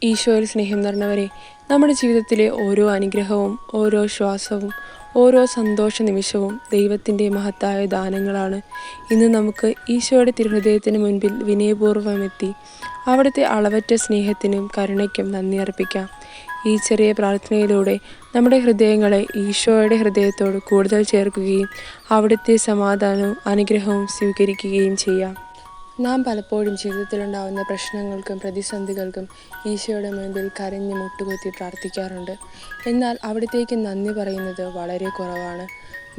ഈശോയിൽ സ്നേഹം നിറഞ്ഞവരെ, നമ്മുടെ ജീവിതത്തിലെ ഓരോ അനുഗ്രഹവും ഓരോ ശ്വാസവും ഓരോ സന്തോഷ നിമിഷവും ദൈവത്തിൻ്റെ മഹത്തായ ദാനങ്ങളാണ്. ഇന്ന് നമുക്ക് ഈശോയുടെ തിരുഹൃദയത്തിന് മുൻപിൽ വിനയപൂർവ്വമെത്തി അവിടുത്തെ അളവറ്റ സ്നേഹത്തിനും കരുണയ്ക്കും നന്ദി അർപ്പിക്കാം. ഈ ചെറിയ പ്രാർത്ഥനയിലൂടെ നമ്മുടെ ഹൃദയങ്ങളെ ഈശോയുടെ ഹൃദയത്തോട് കൂടുതൽ ചേർക്കുകയും അവിടുത്തെ സമാധാനവും അനുഗ്രഹവും സ്വീകരിക്കുകയും ചെയ്യാം. നാം പലപ്പോഴും ജീവിതത്തിലുണ്ടാകുന്ന പ്രശ്നങ്ങൾക്കും പ്രതിസന്ധികൾക്കും ഈശോയുടെ മുൻപിൽ കരഞ്ഞ് മുട്ടുകുത്തി പ്രാർത്ഥിക്കാറുണ്ട്. എന്നാൽ അവിടത്തേക്ക് നന്ദി പറയുന്നത് വളരെ കുറവാണ്.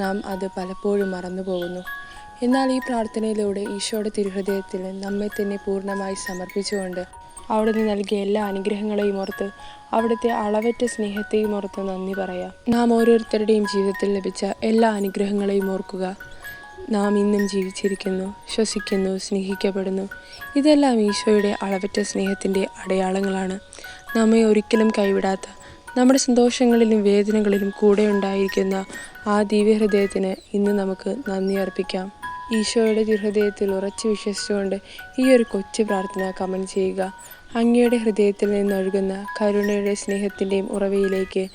നാം അത് പലപ്പോഴും മറന്നുപോകുന്നു. എന്നാൽ ഈ പ്രാർത്ഥനയിലൂടെ ഈശോയുടെ തിരുഹൃദയത്തിൽ നമ്മെ തന്നെ പൂർണ്ണമായി സമർപ്പിച്ചുകൊണ്ട് അവിടുന്ന് നൽകിയ എല്ലാ അനുഗ്രഹങ്ങളെയും ഓർത്ത് അവിടുത്തെ അളവറ്റ സ്നേഹത്തെയും ഓർത്ത് നന്ദി പറയാം. നാം ഓരോരുത്തരുടെയും ജീവിതത്തിൽ ലഭിച്ച എല്ലാ അനുഗ്രഹങ്ങളെയും ഓർക്കുക. നാം ഇന്നും ജീവിച്ചിരിക്കുന്നു, ശ്വസിക്കുന്നു, സ്നേഹിക്കപ്പെടുന്നു. ഇതെല്ലാം ഈശോയുടെ അളവറ്റ സ്നേഹത്തിൻ്റെ അടയാളങ്ങളാണ്. നമ്മെ ഒരിക്കലും കൈവിടാത്ത, നമ്മുടെ സന്തോഷങ്ങളിലും വേദനകളിലും കൂടെ ഉണ്ടായിരിക്കുന്ന ആ ദിവ്യഹൃദയത്തിന് ഇന്ന് നമുക്ക് നന്ദി അർപ്പിക്കാം. ഈശോയുടെ തിരുഹൃദയത്തിൽ ഉറച്ചു വിശ്വസിച്ചുകൊണ്ട് ഈ ഒരു കൊച്ചു പ്രാർത്ഥന കമന്റ് ചെയ്യുക. അങ്ങയുടെ ഹൃദയത്തിൽ നിന്നൊഴുകുന്ന കരുണയുടെ സ്നേഹത്തിൻ്റെയും ഉറവയിലേക്ക്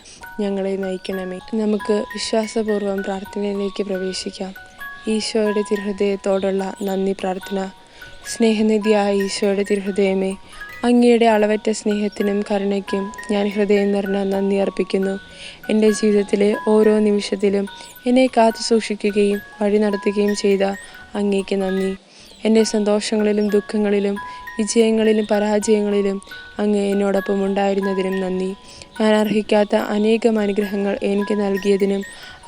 ഞങ്ങളെ നയിക്കണമേ. നമുക്ക് വിശ്വാസപൂർവ്വം പ്രാർത്ഥനയിലേക്ക് പ്രവേശിക്കാം. ഈശോയുടെ തിരുഹൃദയത്തോടുള്ള നന്ദി പ്രാർത്ഥന. സ്നേഹനിധിയായ ഈശോയുടെ തിരുഹൃദയമേ, അങ്ങയുടെ അളവറ്റ സ്നേഹത്തിനും കരുണയ്ക്കും ഞാൻ ഹൃദയം നിറഞ്ഞ നന്ദി അർപ്പിക്കുന്നു. എൻ്റെ ജീവിതത്തിലെ ഓരോ നിമിഷത്തിലും എന്നെ കാത്തു സൂക്ഷിക്കുകയും വഴി നടത്തുകയും ചെയ്ത അങ്ങേക്ക് നന്ദി. എൻ്റെ സന്തോഷങ്ങളിലും ദുഃഖങ്ങളിലും വിജയങ്ങളിലും പരാജയങ്ങളിലും അങ്ങ് എന്നോടൊപ്പം ഉണ്ടായിരുന്നതിനും നന്ദി. ഞാൻ അർഹിക്കാത്ത അനേകം അനുഗ്രഹങ്ങൾ എനിക്ക് നൽകിയതിനും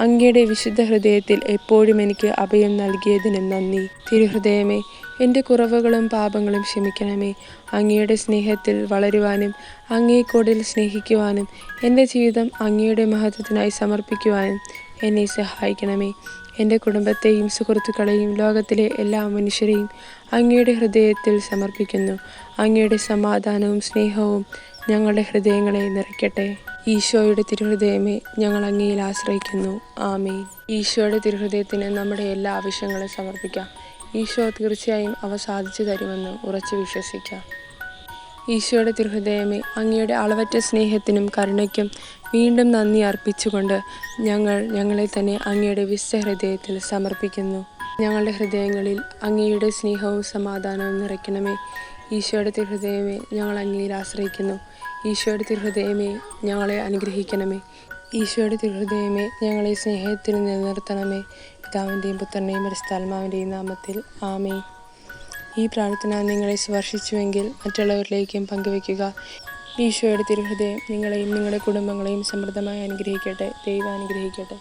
അങ്ങയുടെ വിശുദ്ധ ഹൃദയത്തിൽ എപ്പോഴും എനിക്ക് അഭയം നൽകിയതിനും നന്ദി. തിരുഹൃദയമേ, എൻ്റെ കുറവുകളും പാപങ്ങളും ക്ഷമിക്കണമേ. അങ്ങയുടെ സ്നേഹത്തിൽ വളരുവാനും അങ്ങയെ കൂടുതൽ സ്നേഹിക്കുവാനും എൻ്റെ ജീവിതം അങ്ങയുടെ മഹത്വത്തിനായി സമർപ്പിക്കുവാനും എന്നെ സഹായിക്കണമേ. എൻ്റെ കുടുംബത്തെയും സുഹൃത്തുക്കളെയും ലോകത്തിലെ എല്ലാ മനുഷ്യരെയും അങ്ങയുടെ ഹൃദയത്തിൽ സമർപ്പിക്കുന്നു. അങ്ങയുടെ സമാധാനവും സ്നേഹവും ഞങ്ങളുടെ ഹൃദയങ്ങളെ നിറയ്ക്കട്ടെ. ഈശോയുടെ തിരുഹൃദയമേ, ഞങ്ങൾ അങ്ങയിൽ ആശ്രയിക്കുന്നു. ആമേൻ. ഈശോയുടെ തിരുഹൃദയത്തിന് നമ്മുടെ എല്ലാ ആവശ്യങ്ങളും സമർപ്പിക്കാം. ഈശോ തീർച്ചയായും അവ സാധിച്ചു തരുമെന്ന് ഉറച്ചു വിശ്വസിക്കാം. ഈശോയുടെ തിരുഹൃദയമേ, അങ്ങയുടെ അളവറ്റ സ്നേഹത്തിനും കരുണയ്ക്കും വീണ്ടും നന്ദി അർപ്പിച്ചുകൊണ്ട് ഞങ്ങളെ തന്നെ അങ്ങയുടെ വിശുദ്ധ ഹൃദയത്തിൽ സമർപ്പിക്കുന്നു. ഞങ്ങളുടെ ഹൃദയങ്ങളിൽ അങ്ങയുടെ സ്നേഹവും സമാധാനവും നിറയ്ക്കണമേ. ഈശോയുടെ തിരുഹൃദയമേ, ഞങ്ങൾ അങ്ങയിൽ ആശ്രയിക്കുന്നു. ഈശോയുടെ തിരുഹൃദയമേ, ഞങ്ങളെ അനുഗ്രഹിക്കണമേ. ഈശോയുടെ തിരുഹൃദയമേ, ഞങ്ങളെ സ്നേഹത്തിൽ നിലനിർത്തണമേ. പിതാവിൻ്റെയും പുത്രൻ്റെയും പരിശുദ്ധാത്മാവിൻ്റെയും നാമത്തിൽ ആമേൻ. ഈ പ്രാർത്ഥന നിങ്ങളെ സ്പർശിച്ചുവെങ്കിൽ മറ്റുള്ളവരിലേക്കും പങ്കുവയ്ക്കുക. ഈശോയുടെ തിരുഹൃദയം നിങ്ങളെയും നിങ്ങളുടെ കുടുംബങ്ങളെയും സമൃദ്ധമായി അനുഗ്രഹിക്കട്ടെ. ദൈവം അനുഗ്രഹിക്കട്ടെ.